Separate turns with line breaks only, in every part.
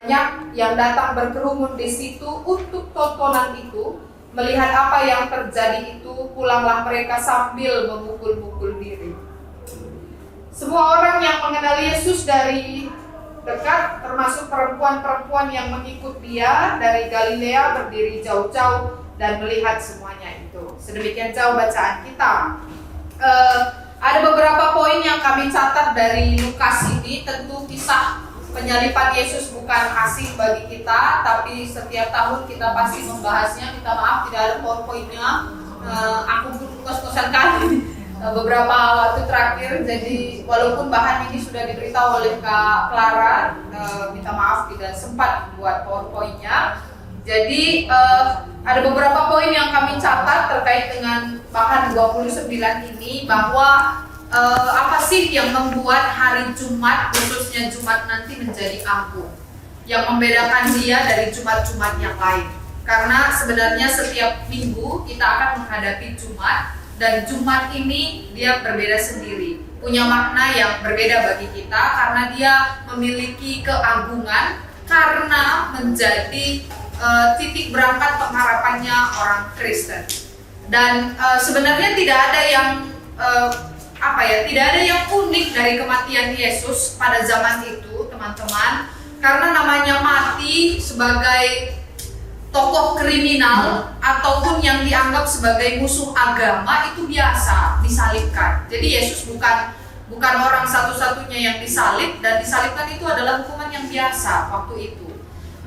yang datang berkerumun di situ untuk tontonan itu. Melihat apa yang terjadi itu, pulanglah mereka sambil memukul-mukul diri. Semua orang yang mengenal Yesus dari dekat, termasuk perempuan-perempuan yang mengikut dia dari Galilea, berdiri jauh-jauh dan melihat semuanya itu. Sedemikian jauh bacaan kita. Ada beberapa poin yang kami catat dari Lukas ini. Tentu kisah penyaliban Yesus bukan asing bagi kita, tapi setiap tahun kita pasti membahasnya. Minta maaf tidak ada poin-poinnya. Aku pun kos-kosan kali beberapa waktu terakhir. Jadi walaupun bahan ini sudah diberitahu oleh Kak Clara, minta maaf tidak sempat buat poin-poinnya. Jadi ada beberapa poin yang kami catat terkait dengan bahan 29 ini, bahwa apa sih yang membuat hari Jumat, khususnya Jumat nanti, menjadi agung, yang membedakan dia dari Jumat-Jumat yang lain. Karena sebenarnya setiap minggu kita akan menghadapi Jumat, dan Jumat ini dia berbeda sendiri, punya makna yang berbeda bagi kita, karena dia memiliki keagungan, karena menjadi titik berangkat pengharapannya orang Kristen. Dan sebenarnya tidak ada yang tidak ada yang unik dari kematian Yesus pada zaman itu, teman-teman. Karena namanya mati sebagai tokoh kriminal ataupun yang dianggap sebagai musuh agama itu biasa disalibkan. Jadi Yesus bukan orang satu-satunya yang disalib, dan disalibkan itu adalah hukuman yang biasa waktu itu.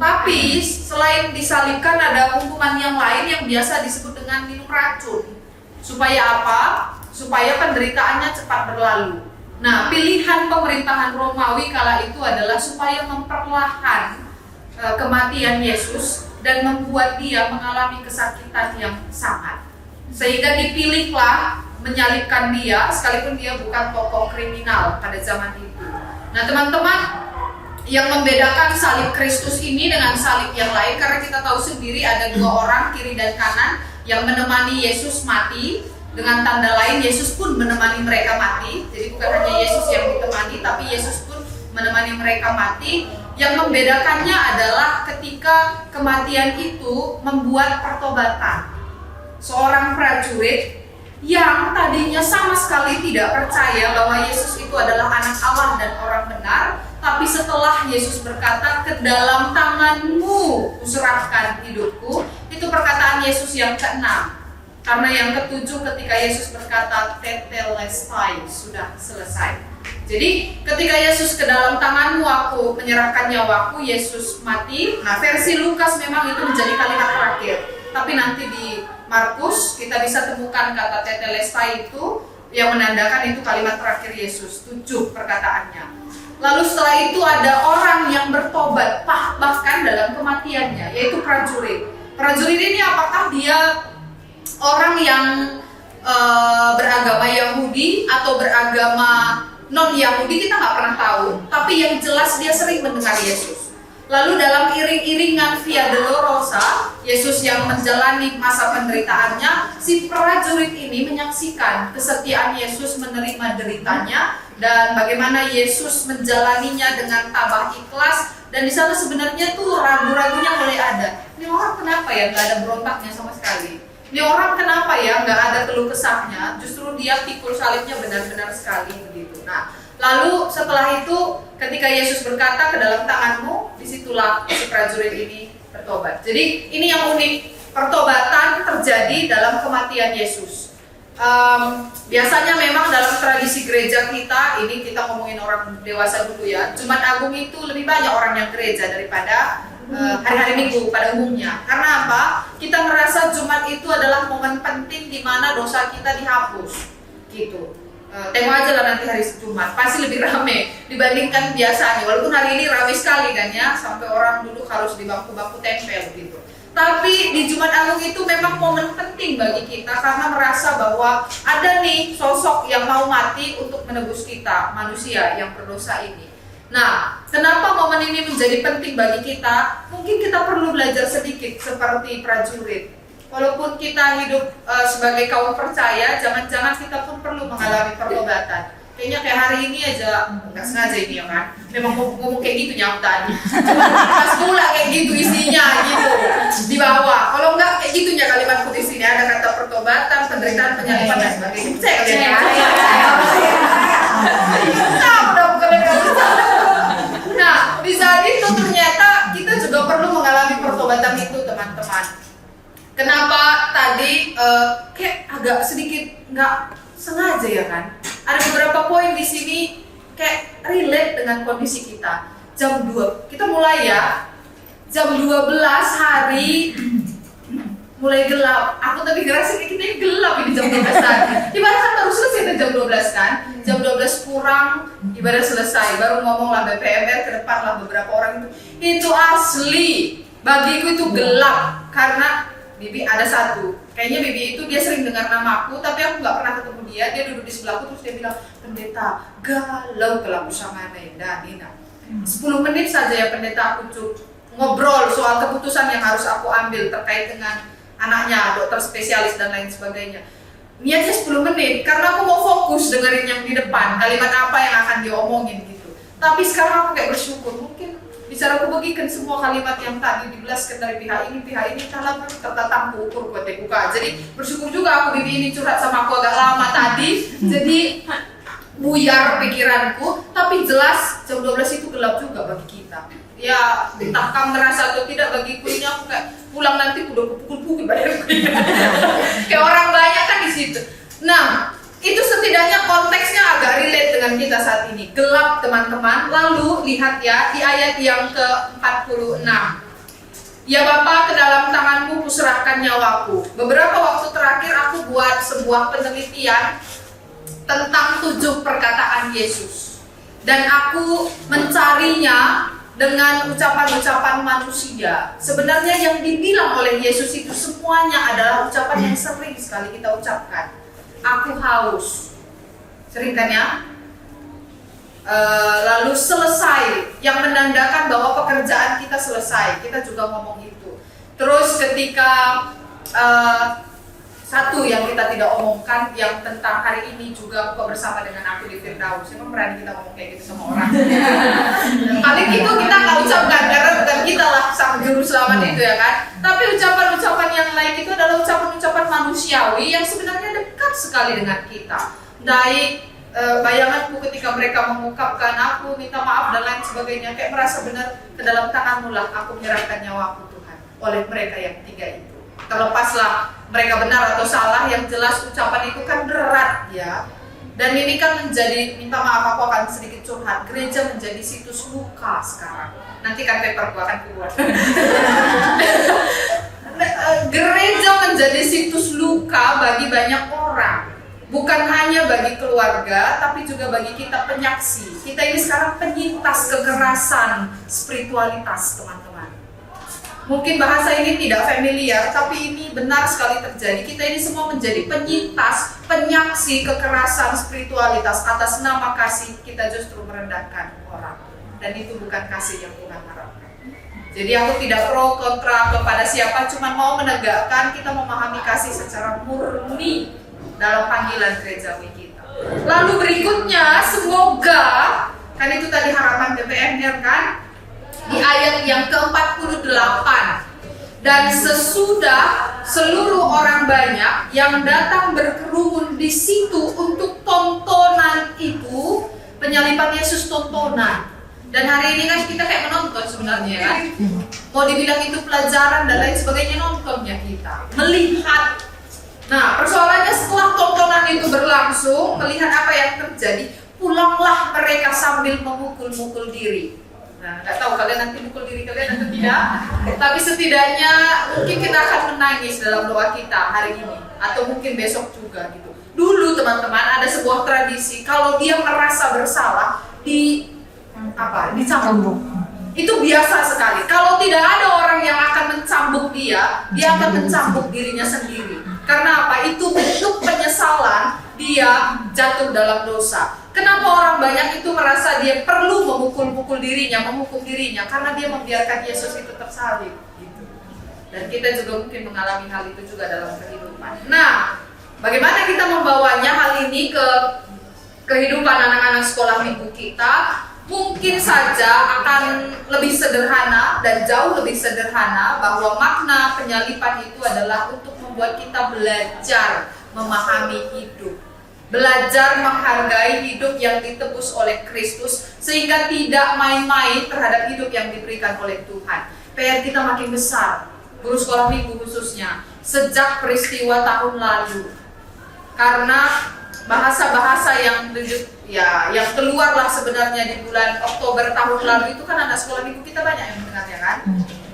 Tapi selain disalibkan, ada hukuman yang lain yang biasa disebut dengan minum racun. Supaya apa? Supaya penderitaannya cepat berlalu. Nah, pilihan pemerintahan Romawi kala itu adalah supaya memperlahan kematian Yesus dan membuat dia mengalami kesakitan yang sangat. Sehingga dipilihlah menyalibkan dia, sekalipun dia bukan tokoh kriminal pada zaman itu. Nah, teman-teman, yang membedakan salib Kristus ini dengan salib yang lain, karena kita tahu sendiri ada dua orang kiri dan kanan yang menemani Yesus mati. Dengan tanda lain, Yesus pun menemani mereka mati. Jadi bukan hanya Yesus yang ditemani, tapi Yesus pun menemani mereka mati. Yang membedakannya adalah ketika kematian itu membuat pertobatan. Seorang prajurit yang tadinya sama sekali tidak percaya bahwa Yesus itu adalah anak Allah dan orang benar, tapi setelah Yesus berkata, "Ke dalam tanganmu kuserahkan hidupku," itu perkataan Yesus yang keenam. Karena yang ketujuh ketika Yesus berkata tetelestai, sudah selesai. Jadi ketika Yesus "ke dalam tanganmu aku menyerahkan nyawaku," Yesus mati. Nah, versi Lukas memang itu menjadi kalimat terakhir. Tapi nanti di Markus kita bisa temukan kata tetelestai itu yang menandakan itu kalimat terakhir Yesus, 7 perkataannya. Lalu setelah itu ada orang yang bertobat bahkan dalam kematiannya, yaitu prajurit. Prajurit ini apakah dia orang yang beragama Yahudi atau beragama non-Yahudi, kita nggak pernah tahu. Tapi yang jelas dia sering mendengar Yesus. Lalu dalam iring-iringan Via Dolorosa, Yesus yang menjalani masa penderitaannya, si prajurit ini menyaksikan kesetiaan Yesus menerima deritanya dan bagaimana Yesus menjalaninya dengan tabah ikhlas. Dan di sana sebenarnya tuh ragu-ragunya mulai ada. Ini orang kenapa ya nggak ada berontaknya sama sekali? Ini orang kenapa ya nggak ada keluh kesahnya? Justru dia pikul salibnya benar-benar sekali begitu. Nah, lalu setelah itu ketika Yesus berkata, "Ke dalam tanganmu," disitulah si prajurit ini bertobat. Jadi ini yang unik, pertobatan terjadi dalam kematian Yesus. Biasanya memang dalam tradisi gereja kita, ini kita ngomongin orang dewasa dulu ya, Jumat Agung itu lebih banyak orang yang gereja daripada hari-hari Minggu pada umumnya. Karena apa? Kita merasa Jumat itu adalah momen penting di mana dosa kita dihapus, gitu. Tengok aja lah nanti hari Jumat, pasti lebih rame dibandingkan biasanya. Walaupun hari ini ramai sekali kan ya, sampai orang duduk harus di bangku-bangku tempel gitu. Tapi di Jumat Agung itu memang momen penting bagi kita karena merasa bahwa ada nih sosok yang mau mati untuk menebus kita, manusia yang berdosa ini. Nah, kenapa momen ini menjadi penting bagi kita? Mungkin kita perlu belajar sedikit seperti prajurit. Walaupun kita hidup sebagai kaum percaya, jangan-jangan kita pun perlu mengalami pertobatan. Kayaknya kayak hari ini aja, nggak sengaja ini ya kan, memang ngomong kayak gitu nyautan. Cuma pas gitu isinya gitu di bawah. Kalau enggak kayak gitunya kalimatku di sini ada kata pertobatan, penderitaan, penyaliban dan sebagainya. Cek kalian. Nah, di saat itu ternyata kita juga perlu mengalami pertobatan itu, teman-teman. Kenapa tadi kayak agak sedikit nggak sengaja ya kan? Ada beberapa poin di sini kayak relate dengan kondisi kita. Jam 2, kita mulai ya. Jam 12 hari mulai gelap. Aku tadi ngerasa kayak kita ini gelap ini jam 12 tadi. Ibarat kan baru selesai jam 12 kan? Jam 12 kurang ibarat selesai. Baru ngomong lah BPMR ke depan lah beberapa orang itu. Itu asli. Bagiku itu gelap karena Bibi ada satu. Kayaknya Bibi itu dia sering dengar namaku, tapi aku nggak pernah ketemu dia. Dia duduk di sebelahku terus dia bilang, pendeta galau kelaku sama Neda Nina. 10 menit saja ya pendeta aku ngobrol soal keputusan yang harus aku ambil terkait dengan anaknya, dokter spesialis dan lain sebagainya. Niatnya 10 menit karena aku mau fokus dengerin yang di depan, kalimat apa yang akan diomongin gitu. Tapi sekarang aku kayak bersyukur, mungkin bisa aku bagikan semua kalimat yang tadi dibelaskan dari pihak ini dalam tertatang ukur buat buka. Jadi bersyukur juga aku Bibi ini curhat sama aku agak lama tadi. Jadi buyar pikiranku, tapi jelas jam 12 itu gelap juga bagi kita. Ya entah kamu merasa atau tidak, bagiku ini aku kayak pulang nanti udah pukul-pukul badanku. Kayak orang banyak kan di situ. Nah, itu setidaknya konteksnya agak relate dengan kita saat ini. Gelap teman-teman. Lalu lihat ya di ayat yang ke-46. Ya Bapa, ke dalam tanganmu kuserahkan nyawaku. Beberapa waktu terakhir aku buat sebuah penelitian tentang 7 perkataan Yesus. Dan aku mencarinya dengan ucapan-ucapan manusia. Sebenarnya yang dibilang oleh Yesus itu semuanya adalah ucapan yang sering sekali kita ucapkan. Aku haus, sering kan ya? Lalu selesai, yang menandakan bahwa pekerjaan kita selesai. Kita juga ngomong itu. Terus ketika satu yang kita tidak omongkan, yang tentang hari ini juga buka bersama dengan aku di Firdaus. Emang berani kita ngomong kayak gitu sama orang? Paling itu kita nggak ucapkan karena bukan kita lah sang juru selamat itu ya kan. Tapi ucapan-ucapan yang lain itu adalah ucapan-ucapan manusiawi yang sebenarnya dekat sekali dengan kita. Dari bayanganku ketika mereka mengungkapkan aku minta maaf dan lain sebagainya, kayak merasa benar ke dalam tanganmu lah aku menyerahkan nyawaku Tuhan. Oleh mereka yang tiga itu. Terlepaslah mereka benar atau salah, yang jelas ucapan itu kan berat ya. Dan ini kan menjadi, minta maaf aku akan sedikit curhat, gereja menjadi situs luka sekarang. Nanti kan paperku akan keluar. Gereja menjadi situs luka bagi banyak orang. Bukan hanya bagi keluarga, tapi juga bagi kita penyaksi. Kita ini sekarang penyintas kekerasan spiritualitas, teman-teman. Mungkin bahasa ini tidak familiar, tapi ini benar sekali terjadi. Kita ini semua menjadi penyintas, penyaksi kekerasan spiritualitas. Atas nama kasih kita justru merendahkan orang. Dan itu bukan kasih yang Tuhan harapkan. Jadi aku tidak pro kontra kepada siapa, cuma mau menegakkan kita memahami kasih secara murni dalam panggilan gerejawi kita. Lalu berikutnya, semoga, kan itu tadi harapan DPMR kan? Di ayat yang ke-48, dan sesudah seluruh orang banyak yang datang berkerumun di situ untuk tontonan itu, penyaliban Yesus tontonan. Dan hari ini kan kita kayak menonton sebenarnya kan. Mau dibilang itu pelajaran dan lain sebagainya, nontonnya kita, melihat. Nah, persoalannya setelah tontonan itu berlangsung, melihat apa yang terjadi, pulanglah mereka sambil memukul-mukul diri. Nah, nggak tahu kalian nanti mukul diri kalian atau tidak, tapi setidaknya mungkin kita akan menangis dalam doa kita hari ini, atau mungkin besok juga gitu. Dulu teman-teman ada sebuah tradisi, kalau dia merasa bersalah dicambuk. Itu biasa sekali. Kalau tidak ada orang yang akan mencambuk dia akan mencambuk dirinya sendiri. Karena apa? Itu bentuk penyesalan dia jatuh dalam dosa. Kenapa orang banyak itu merasa dia perlu memukul dirinya, karena dia membiarkan Yesus itu tersalib gitu. Dan kita juga mungkin mengalami hal itu juga dalam kehidupan. Nah, bagaimana kita membawanya hal ini ke kehidupan anak-anak sekolah minggu kita? mungkin saja akan lebih sederhana dan jauh lebih sederhana, bahwa makna penyalipan itu adalah untuk membuat kita belajar memahami hidup, belajar menghargai hidup yang ditebus oleh Kristus, sehingga tidak main-main terhadap hidup yang diberikan oleh Tuhan. PR kita makin besar, guru sekolah minggu khususnya, sejak peristiwa tahun lalu. Karena bahasa-bahasa yang keluarlah sebenarnya di bulan Oktober tahun lalu itu kan anak sekolah minggu kita banyak yang mendengarnya kan.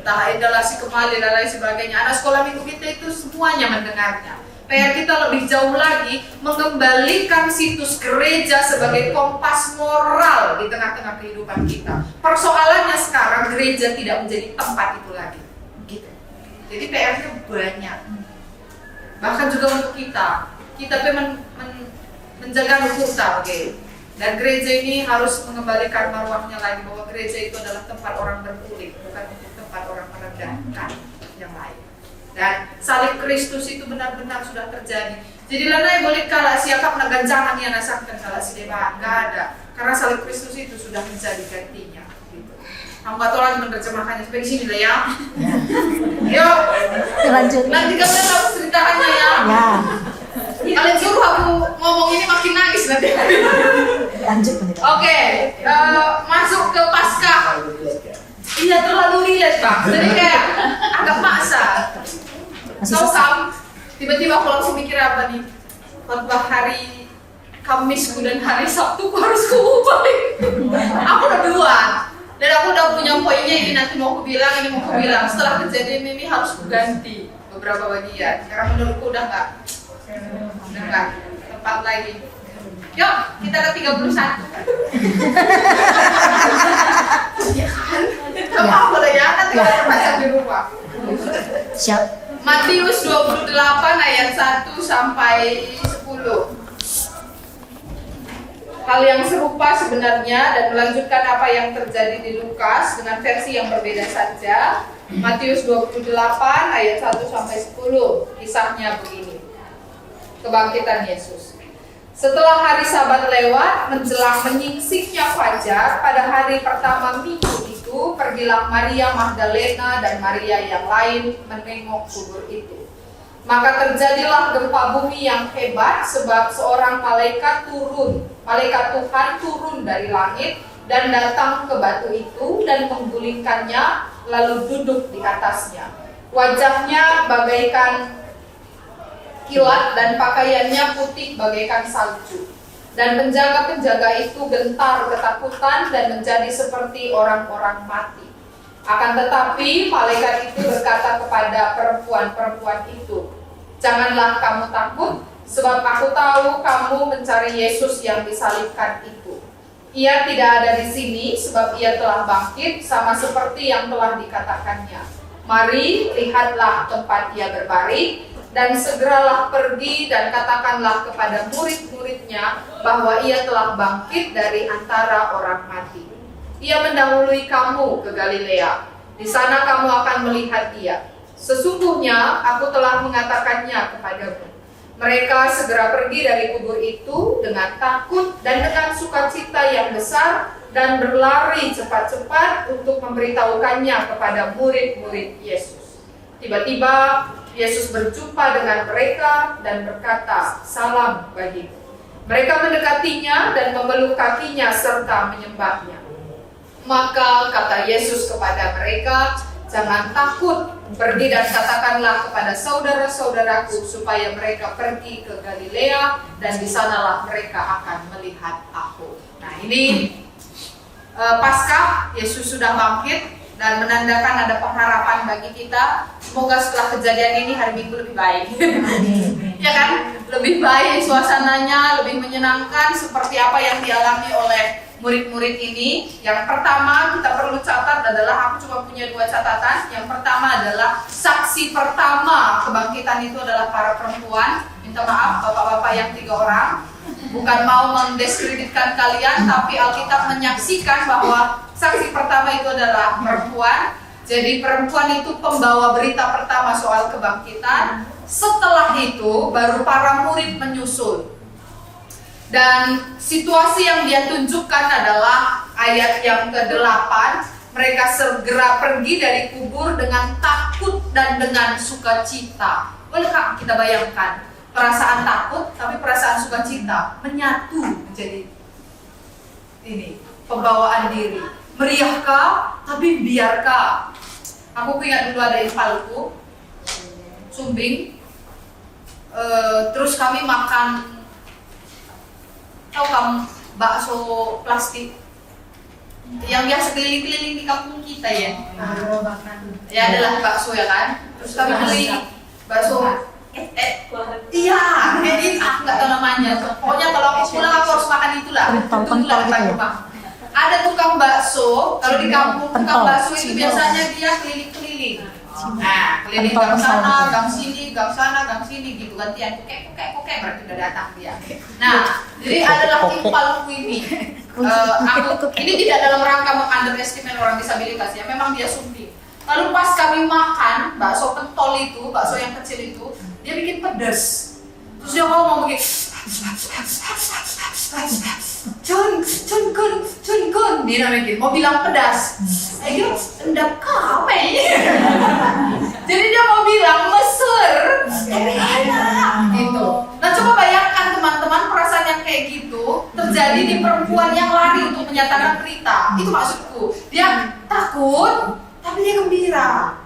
Entah edalasi kembali dan lain sebagainya. Anak sekolah minggu kita itu semuanya mendengarnya. PR kita lebih jauh lagi mengembalikan situs gereja sebagai kompas moral di tengah-tengah kehidupan kita. Persoalannya sekarang gereja tidak menjadi tempat itu lagi. Gitu. Jadi PR-nya banyak. Bahkan juga untuk kita menjaga hukum, dan gereja ini harus mengembalikan marwahnya lagi, bahwa gereja itu adalah tempat orang berkulit, bukan untuk tempat orang merendahkan yang lain. Dan salib Kristus itu benar-benar sudah terjadi. Jadi lanai boleh kalah siapa peneganjangan yang nasabkan kalah si dewa, nggak ada, karena salib Kristus itu sudah menjadi gantinya. Gitu. Hamba tolong menerjemahkannya seperti sini lah ya. Yuk,
lanjut.
Nanti kalian harus ceritakannya ya. Kalian suruh aku ngomong ini makin nangis nanti.
Lanjut.
Oke, masuk ke Paskah. Iya, terlalu relate Bang. Jadi kayak agak maksa. Tiba-tiba aku langsung mikir apa nih? Khotbah hari Kamisku dan hari Sabtu harus kuubahin. Aku udah duluan. Dan aku udah punya poinnya, ini nanti mau aku bilang, ini mau aku bilang. Setelah kejadian ini harus aku ganti beberapa bagian. Karena menurutku udah enggak tepat lagi. Yuk, kita ke 31. Ya kan? Gak apa-apa lah ya, nanti kita baca di rumah.
Siap.
Matius 28 ayat 1 sampai 10. Hal yang serupa sebenarnya dan melanjutkan apa yang terjadi di Lukas dengan versi yang berbeda saja. Matius 28 ayat 1 sampai 10. Kisahnya begini. Kebangkitan Yesus. Setelah hari Sabat lewat, menjelang menyingsiknya fajar, pada hari pertama minggu itu, pergilah Maria Magdalena dan Maria yang lain menengok kubur itu. Maka terjadilah gempa bumi yang hebat, sebab seorang malaikat Tuhan turun dari langit dan datang ke batu itu dan menggulingkannya, lalu duduk di atasnya. Wajahnya bagaikan kilat dan pakaiannya putih bagaikan salju. Dan penjaga-penjaga itu gentar ketakutan dan menjadi seperti orang-orang mati. Akan tetapi malaikat itu berkata kepada perempuan-perempuan itu, "Janganlah kamu takut, sebab aku tahu kamu mencari Yesus yang disalibkan itu. Ia tidak ada di sini, sebab ia telah bangkit, sama seperti yang telah dikatakannya. Mari, lihatlah tempat ia berbaring, dan segeralah pergi dan katakanlah kepada murid-muridnya bahwa ia telah bangkit dari antara orang mati. Ia mendahului kamu ke Galilea. Di sana kamu akan melihat dia. Sesungguhnya aku telah mengatakannya kepadamu." Mereka segera pergi dari kubur itu dengan takut dan dengan sukacita yang besar dan berlari cepat-cepat untuk memberitahukannya kepada murid-murid Yesus. Tiba-tiba Yesus berjumpa dengan mereka dan berkata, "Salam bagimu." Mereka mendekatinya dan memeluk kakinya serta menyembahnya. Maka kata Yesus kepada mereka, "Jangan takut, pergi dan katakanlah kepada saudara-saudaraku supaya mereka pergi ke Galilea dan di sanalah mereka akan melihat aku." Nah, ini Paskah, Yesus sudah bangkit dan menandakan ada pengharapan bagi kita. Semoga setelah kejadian ini hari Minggu lebih baik. Ya kan? Lebih baik suasananya, lebih menyenangkan seperti apa yang dialami oleh murid-murid ini. Yang pertama kita perlu catat adalah, aku cuma punya 2 catatan. Yang pertama adalah saksi pertama kebangkitan itu adalah para perempuan. Minta maaf bapak-bapak yang 3 orang. Bukan mau mendiskreditkan kalian, tapi Alkitab menyaksikan bahwa saksi pertama itu adalah perempuan. Jadi perempuan itu pembawa berita pertama soal kebangkitan. Setelah itu baru para murid menyusul. Dan situasi yang dia tunjukkan adalah ayat yang ke-8, mereka segera pergi dari kubur dengan takut dan dengan sukacita. Bolehkah kita bayangkan perasaan takut tapi perasaan sukacita menyatu menjadi ini pembawaan diri. Meriahkah tapi biarkah. Aku ingat dulu ada impalku Sumbing, terus kami makan, tahu kamu bakso plastik yang biasa keliling-keliling di kampung kita ya. Ya adalah bakso ya kan. Terus kami beli bakso. Iya, ini aku nggak tahu namanya. Pokoknya kalau aku pulang aku harus makan itulah. Itulah depan rumah. Ada tukang bakso. Kalau di kampung tukang bakso itu biasanya dia keliling-keliling. Nah, keliling gang sana, gang sini, gang sana, gang sini gitu gantian. Kokek berarti udah datang dia. Nah, jadi adalah impalku ini. Ini tidak dalam rangka meng-underestimate orang disabilitas ya. Memang dia sumbing. Lalu pas kami makan bakso pentol itu, bakso yang kecil itu, dia bikin pedas. Terus dia ngomong begini, Cun, dia namanya mau bilang pedas. Saya kira endap kame. Jadi dia mau bilang mesur, tapi enak gitu. Nah coba bayangkan teman-teman perasaan yang kayak gitu terjadi di perempuan yang lari untuk menyatakan berita. Itu maksudku. Dia takut, tapi dia gembira.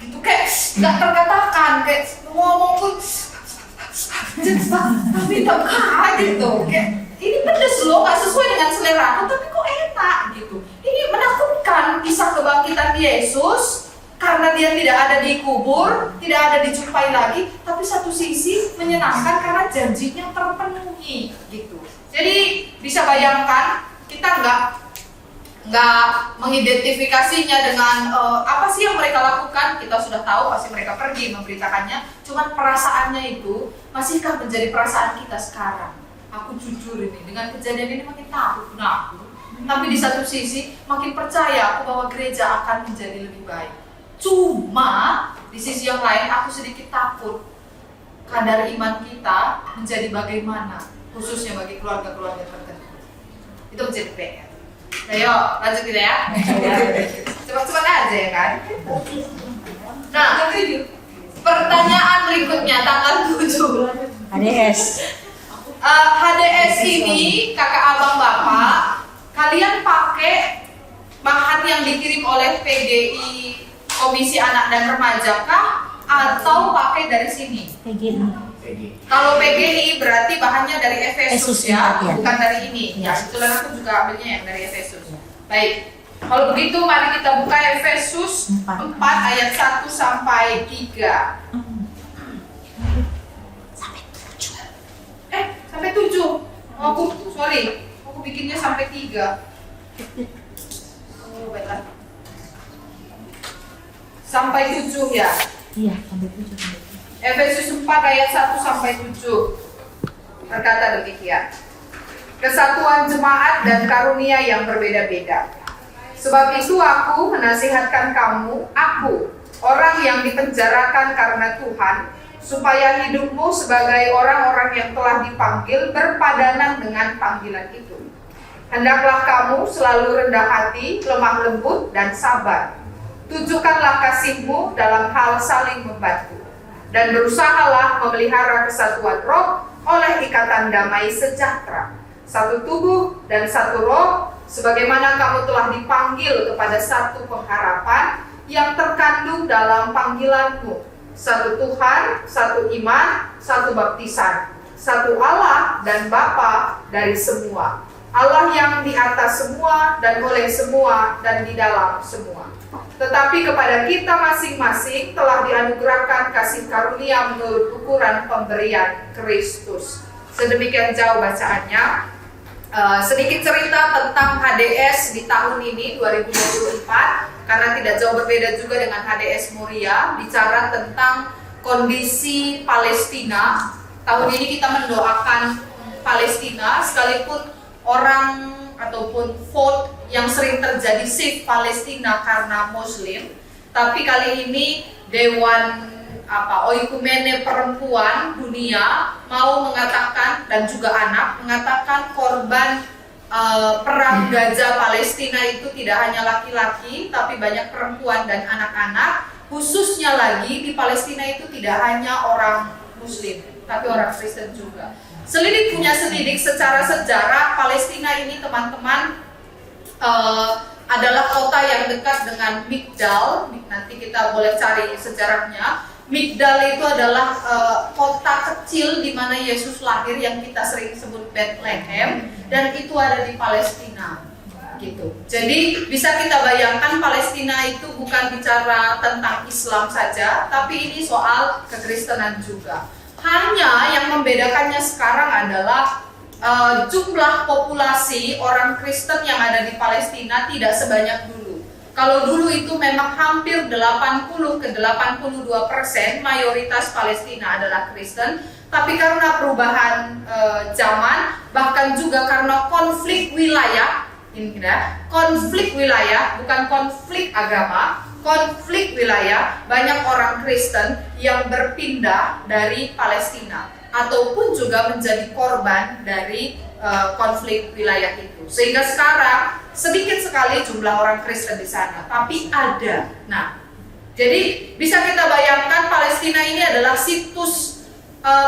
Gitu kayak nggak terkatakan, kayak ngomong pun tapi tak gitu. Kayak ini pedes loh, nggak sesuai dengan selera aku, tapi kok enak gitu. Ini menakutkan kisah kebangkitan Yesus karena dia tidak ada di kubur, tidak ada dijumpai lagi, tapi satu sisi menyenangkan karena janjinya terpenuhi gitu. Jadi bisa bayangkan kita nggak mengidentifikasinya dengan apa sih yang mereka lakukan. Kita sudah tahu pasti mereka pergi memberitakannya. Cuman perasaannya itu masihkah menjadi perasaan kita sekarang? Aku jujur ini dengan kejadian ini makin takut, tapi di satu sisi makin percaya aku bahwa gereja akan menjadi lebih baik. Cuma di sisi yang lain aku sedikit takut kadar iman kita menjadi bagaimana, khususnya bagi keluarga-keluarga tertentu. Itu menjadi PR. Ayo lanjut kita ya. Cepat-cepat aja ya kan. Nah, pertanyaan berikutnya tanggal 7
HDS.
HDS ini kakak abang bapak, kalian pakai bahan yang dikirim oleh PGI Komisi Anak dan Remaja kah atau pakai dari sini?
PGI.
Kalau PGI berarti bahannya dari Efesus ya,
ya,
bukan dari ini. Ya, kebetulan aku juga ambilnya yang dari Efesus. Baik. Kalau begitu mari kita buka Efesus 4 ayat 1 sampai 3. Sampai 7. Aku bikinnya sampai 3. Oh, baiklah. Sampai 7 ya.
Iya, sampai 7.
Efesus 4 ayat 1 sampai 7. Berkata demikian. Kesatuan jemaat dan karunia yang berbeda-beda. Sebab itu aku menasihatkan kamu, aku, orang yang dipenjarakan karena Tuhan, supaya hidupmu sebagai orang-orang yang telah dipanggil berpadanan dengan panggilan itu. Hendaklah kamu selalu rendah hati, lemah lembut, dan sabar. Tunjukkanlah kasihmu dalam hal saling membantu. Dan berusahalah memelihara kesatuan roh oleh ikatan damai sejahtera. Satu tubuh dan satu roh, sebagaimana kamu telah dipanggil kepada satu pengharapan yang terkandung dalam panggilanmu. Satu Tuhan, satu iman, satu baptisan, satu Allah dan Bapa dari semua. Allah yang di atas semua dan oleh semua dan di dalam semua. Tetapi kepada kita masing-masing telah dianugerahkan kasih karunia menurut ukuran pemberian Kristus. Sedemikian jauh bacaannya. Sedikit cerita tentang HDS di tahun ini 2024, karena tidak jauh berbeda juga dengan HDS Moria. Bicara tentang kondisi Palestina. Tahun ini kita mendoakan Palestina, sekalipun orang ataupun vote yang sering terjadi save Palestina karena Muslim, tapi kali ini Dewan Oikumene Perempuan Dunia mau mengatakan, dan juga anak mengatakan korban perang Gaza Palestina itu tidak hanya laki-laki, tapi banyak perempuan dan anak-anak. Khususnya lagi di Palestina itu tidak hanya orang Muslim, tapi orang Kristen juga. Selidik punya selidik secara sejarah, Palestina ini teman-teman adalah kota yang dekat dengan Migdal. Nanti kita boleh cari sejarahnya. Migdal itu adalah kota kecil di mana Yesus lahir yang kita sering sebut Bethlehem, dan itu ada di Palestina gitu. Jadi bisa kita bayangkan Palestina itu bukan bicara tentang Islam saja, tapi ini soal kekristenan juga. Hanya yang membedakannya sekarang adalah jumlah populasi orang Kristen yang ada di Palestina tidak sebanyak dulu. Kalau dulu itu memang hampir 80 ke 82% mayoritas Palestina adalah Kristen, tapi karena perubahan zaman, bahkan juga karena konflik wilayah, konflik wilayah, bukan konflik agama, konflik wilayah, banyak orang Kristen yang berpindah dari Palestina ataupun juga menjadi korban dari konflik wilayah itu. Sehingga sekarang sedikit sekali jumlah orang Kristen di sana, tapi ada. Nah, jadi bisa kita bayangkan Palestina ini adalah situs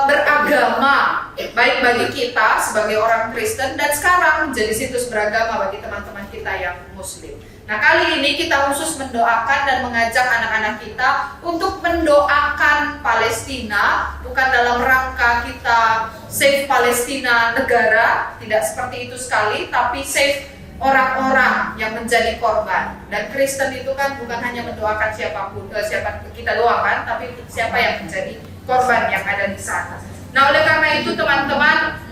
beragama baik bagi kita sebagai orang Kristen, dan sekarang menjadi situs beragama bagi teman-teman kita yang Muslim. Nah, kali ini kita khusus mendoakan dan mengajak anak-anak kita untuk mendoakan Palestina, bukan dalam rangka kita save Palestina negara, tidak seperti itu sekali, tapi save orang-orang yang menjadi korban. Dan Kristen itu kan bukan hanya mendoakan siapapun, siapa kita doakan, tapi siapa yang menjadi korban yang ada di sana. Nah, oleh karena itu teman-teman,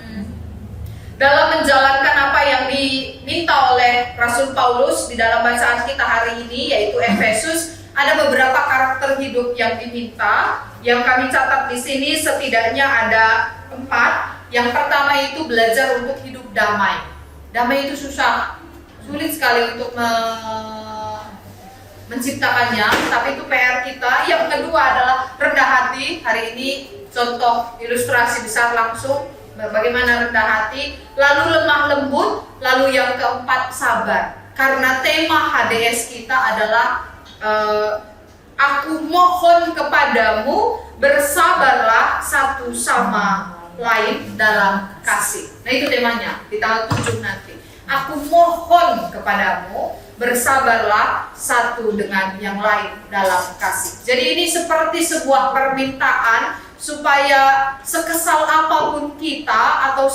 dalam menjalankan apa yang diminta oleh Rasul Paulus di dalam bacaan kita hari ini, yaitu Efesus, ada beberapa karakter hidup yang diminta. Yang kami catat di sini setidaknya ada 4. Yang pertama itu belajar untuk hidup damai. Damai itu susah, sulit sekali untuk menciptakannya, tapi itu PR kita. Yang kedua adalah rendah hati. Hari ini contoh ilustrasi besar langsung bagaimana rendah hati, lalu lemah lembut, lalu yang keempat sabar. Karena tema HDS kita adalah aku mohon kepadamu bersabarlah satu sama lain dalam kasih. Nah, itu temanya di tanggal 7 nanti. Aku mohon kepadamu bersabarlah satu dengan yang lain dalam kasih. Jadi ini seperti sebuah permintaan supaya sekesal apapun kita atau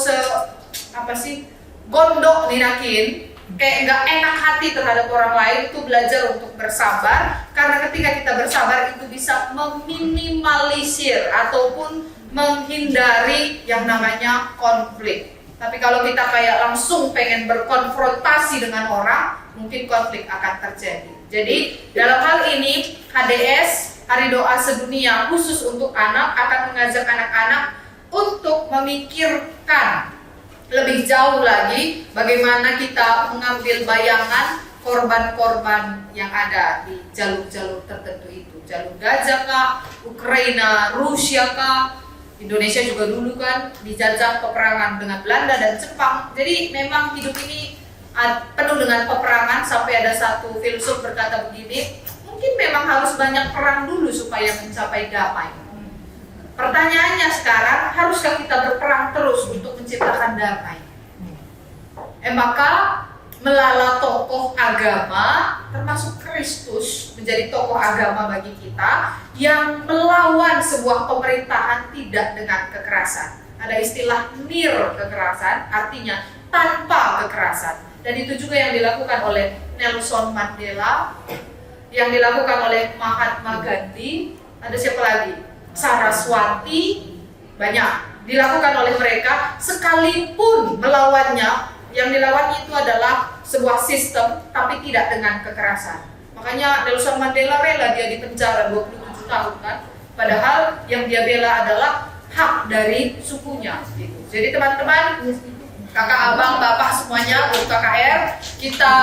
gondok nirakin, kayak nggak enak hati terhadap orang lain, itu belajar untuk bersabar. Karena ketika kita bersabar itu bisa meminimalisir ataupun menghindari yang namanya konflik. Tapi kalau kita kayak langsung pengen berkonfrontasi dengan orang, mungkin konflik akan terjadi. Jadi dalam hal ini HDS, Hari Doa Sedunia khusus untuk anak, akan mengajak anak-anak untuk memikirkan lebih jauh lagi bagaimana kita mengambil bayangan korban-korban yang ada di jalur-jalur tertentu itu. Jalur Gaza kah, Ukraina, Rusia kah, Indonesia juga dulu kan dijajah peperangan dengan Belanda dan Jepang. Jadi memang hidup ini penuh dengan peperangan, sampai ada satu filsuf berkata begini, mungkin memang harus banyak perang dulu supaya mencapai damai. Pertanyaannya sekarang, haruskah kita berperang terus untuk menciptakan damai? Maka melala tokoh agama, termasuk Kristus menjadi tokoh agama bagi kita, yang melawan sebuah pemerintahan tidak dengan kekerasan. Ada istilah nir kekerasan, artinya tanpa kekerasan. Dan itu juga yang dilakukan oleh Nelson Mandela, yang dilakukan oleh Mahatma Gandhi, ada siapa lagi? Saraswati, banyak dilakukan oleh mereka. Sekalipun melawannya, yang dilawan itu adalah sebuah sistem, tapi tidak dengan kekerasan. Makanya Nelson Mandela rela dia dipenjara 27 tahun kan, padahal yang dia bela adalah hak dari sukunya gitu. Jadi teman-teman, kakak, abang, bapak semuanya, untuk KKR, kita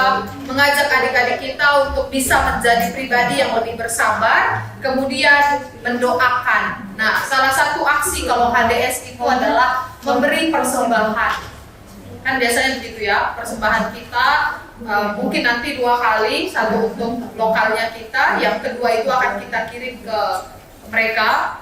mengajak adik-adik kita untuk bisa menjadi pribadi yang lebih bersabar, kemudian mendoakan. Nah, salah satu aksi kalau HDS itu adalah memberi persembahan. Kan biasanya begitu ya, persembahan kita mungkin nanti 2 kali, satu untuk lokalnya kita, yang kedua itu akan kita kirim ke mereka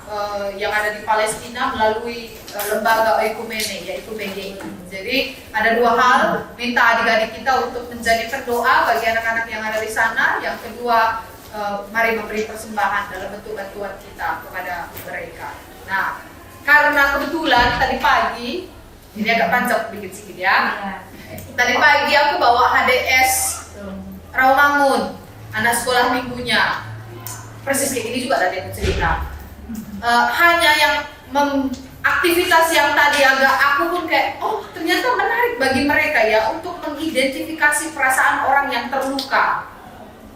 yang ada di Palestina melalui lembaga ekumene, yaitu PGI. Jadi ada 2 hal, minta adik-adik kita untuk menjadi pendoa bagi anak-anak yang ada di sana. Yang kedua, mari memberi persembahan dalam bentuk bantuan kita kepada mereka. Nah, karena kebetulan tadi pagi, ini agak panjang sedikit ya. Tadi pagi aku bawa HDS Rawamangun, anak sekolah minggunya. Persis kayak gini juga tadi aku cerita. Hanya yang aktivitas yang tadi agak aku pun kayak, oh ternyata menarik bagi mereka ya untuk mengidentifikasi perasaan orang yang terluka.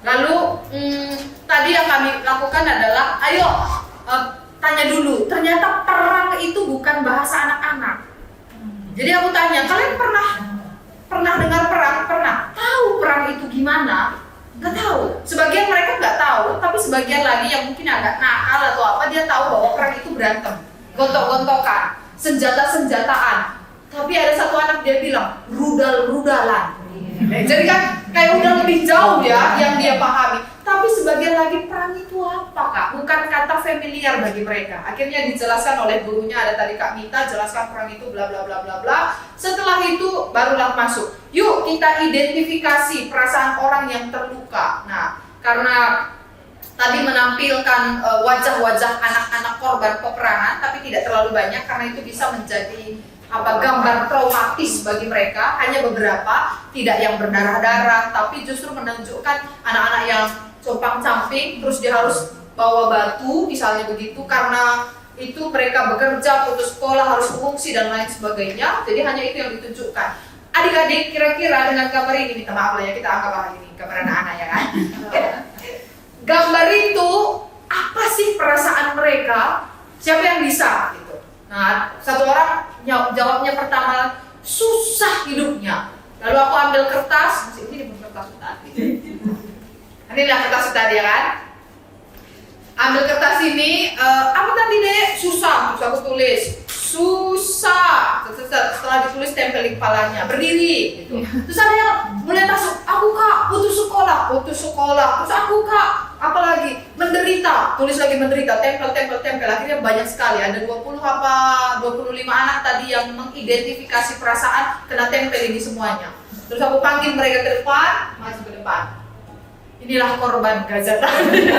Lalu tadi yang kami lakukan adalah, ayo tanya dulu. Ternyata perang itu bukan bahasa anak-anak. Jadi aku tanya, kalian pernah dengar perang? Pernah? Tahu perang itu gimana? Nggak tahu. Sebagian mereka nggak tahu, tapi sebagian lagi yang mungkin agak nakal atau apa, dia tahu bahwa perang itu berantem, gontok-gontokan, senjata-senjataan. Tapi ada satu anak dia bilang, rudal-rudalan. Jadi kan kayak udah lebih jauh ya yang dia pahami. Tapi sebagian lagi perang itu apa Kak? Bukan kata familiar bagi mereka. Akhirnya dijelaskan oleh gurunya, ada tadi Kak Mita jelaskan perang itu bla bla bla bla bla. Setelah itu barulah masuk. Yuk kita identifikasi perasaan orang yang terluka. Nah, karena tadi menampilkan wajah-wajah anak-anak korban peperangan, tapi tidak terlalu banyak karena itu bisa menjadi gambar traumatis bagi mereka. Hanya beberapa, tidak yang berdarah-darah, tapi justru menunjukkan anak-anak yang compang-camping, terus dia harus bawa batu misalnya begitu, karena itu mereka bekerja, putus sekolah, harus mengungsi dan lain sebagainya. Jadi hanya itu yang ditunjukkan. Adik-adik kira-kira dengan gambar ini, minta maaf lah ya, kita anggap ini gambar anak-anak ya kan. Gambar itu apa sih perasaan mereka? Siapa yang bisa gitu? Nah, satu orang jawabnya pertama, susah hidupnya. Lalu aku ambil kertas, ini kertas tadi. Inilah kertas tadi ya kan? Ambil kertas ini, apa tadi dek? Susah. Terus aku tulis, susah. Setelah ditulis tempel di kepalanya, berdiri gitu. Terus ada yang mulai masuk, aku Kak putus sekolah. Terus aku Kak, apa lagi? Menderita. Tulis lagi menderita, tempel. Akhirnya banyak sekali, ada 20 apa 25 anak tadi yang mengidentifikasi perasaan kena tempel ini semuanya. Terus aku panggil mereka ke depan, maju ke depan. Inilah korban Gaza tadi.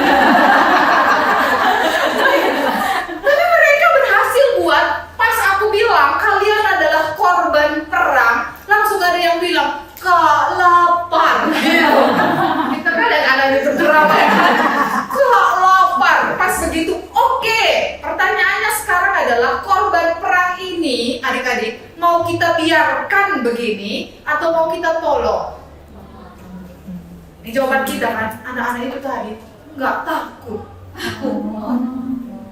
Tapi mereka berhasil buat, pas aku bilang kalian adalah korban perang, langsung ada yang bilang Kak lapar. Kita kan anak-anak itu drama ya kan? Kak lapar. Pas begitu, oke. Pertanyaannya sekarang adalah korban perang ini, adik-adik, mau kita biarkan begini atau mau kita tolong? Ini jawaban kita kan, anak-anak itu tadi nggak takut.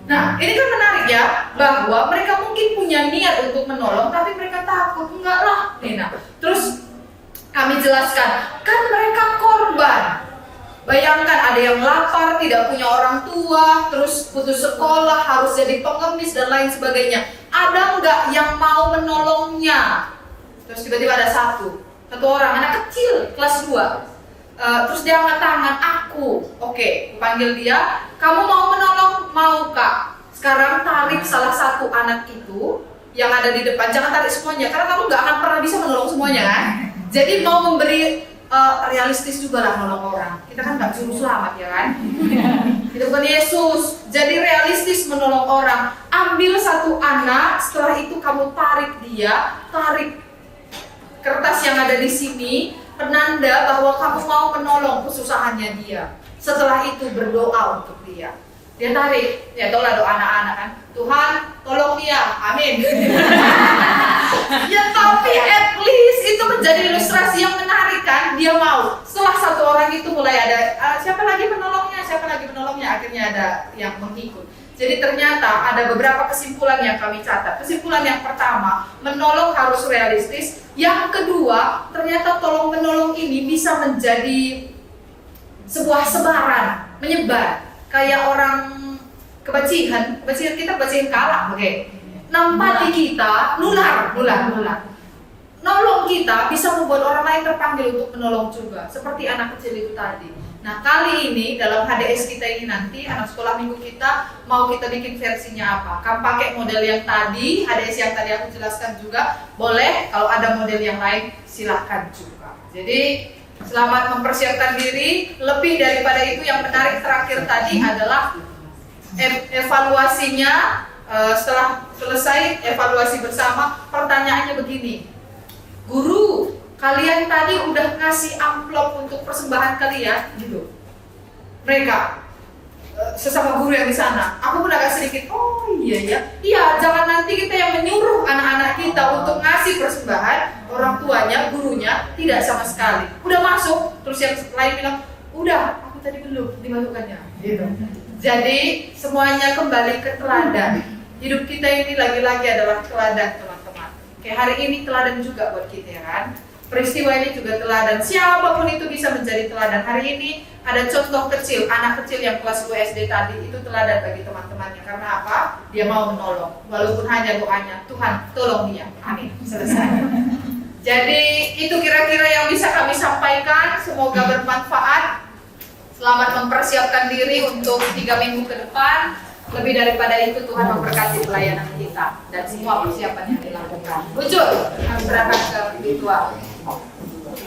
Nah, ini kan menarik ya, bahwa mereka mungkin punya niat untuk menolong, tapi mereka takut, enggak lah. Nah, terus kami jelaskan, kan mereka korban. Bayangkan ada yang lapar, tidak punya orang tua, terus putus sekolah, harus jadi pengemis dan lain sebagainya. Ada nggak yang mau menolongnya? Terus tiba-tiba ada satu orang, anak kecil, kelas 2. Terus dia angkat tangan, aku. Oke, panggil dia. Kamu mau menolong? Mau Kak. Sekarang tarik salah satu anak itu yang ada di depan. Jangan tarik semuanya, karena kamu nggak akan pernah bisa menolong semuanya kan. Jadi mau memberi realistis juga lah menolong orang. Kita kan nggak juru selamat ya kan. Kita bukan Yesus. Jadi realistis menolong orang. Ambil satu anak, setelah itu kamu tarik dia, tarik kertas yang ada di sini, penanda bahwa kamu mau menolong kesusahannya dia. Setelah itu berdoa untuk dia. Dia tarik, ya tolong doa anak-anak kan. Tuhan, tolong dia, amin. Ya tapi at least itu menjadi ilustrasi yang menarik kan. Dia mau. Setelah satu orang itu mulai ada, siapa lagi menolongnya, akhirnya ada yang mengikut. Jadi ternyata ada beberapa kesimpulan yang kami catat. Kesimpulan yang pertama, menolong harus realistis. Yang kedua, ternyata tolong-menolong ini bisa menjadi sebuah sebaran, menyebar. Kayak orang kebajikan kita kebajikan kalak, oke. Nampak di kita, nular. nolong kita bisa membuat orang lain terpanggil untuk menolong juga, seperti anak kecil itu tadi. Nah, kali ini dalam HDS kita ini nanti anak sekolah minggu kita mau kita bikin versinya apa? Kamu pakai model yang tadi, HDS yang tadi aku jelaskan juga, boleh. Kalau ada model yang lain silahkan juga. Jadi selamat mempersiapkan diri. Lebih daripada itu, yang menarik terakhir tadi adalah evaluasinya. Setelah selesai evaluasi bersama, pertanyaannya begini, guru, kalian tadi udah ngasih amplop untuk persembahan kalian, gitu. Mereka sesama guru yang di sana, aku pun agak sedikit, oh iya, jangan nanti kita yang menyuruh anak-anak kita untuk ngasih persembahan, orang tuanya, gurunya tidak sama sekali. Udah masuk, terus yang lain bilang, udah, aku tadi belum dimasukkannya, gitu. Jadi semuanya kembali ke teladan. Hidup kita ini lagi-lagi adalah teladan, teman-teman. Kayak hari ini teladan juga buat kita, ya kan? Peristiwa ini juga teladan. Siapapun itu bisa menjadi teladan. Hari ini ada contoh kecil, anak kecil yang kelas 2 SD tadi, itu teladan bagi teman-temannya. Karena apa? Dia mau menolong. Walaupun hanya doanya, Tuhan tolong dia. Amin. Selesai. Jadi itu kira-kira yang bisa kami sampaikan. Semoga bermanfaat. Selamat mempersiapkan diri untuk 3 minggu ke depan. Lebih daripada itu, Tuhan memberkati pelayanan kita dan semua persiapan yang dilakukan. Wujud, berangkat ke ritual.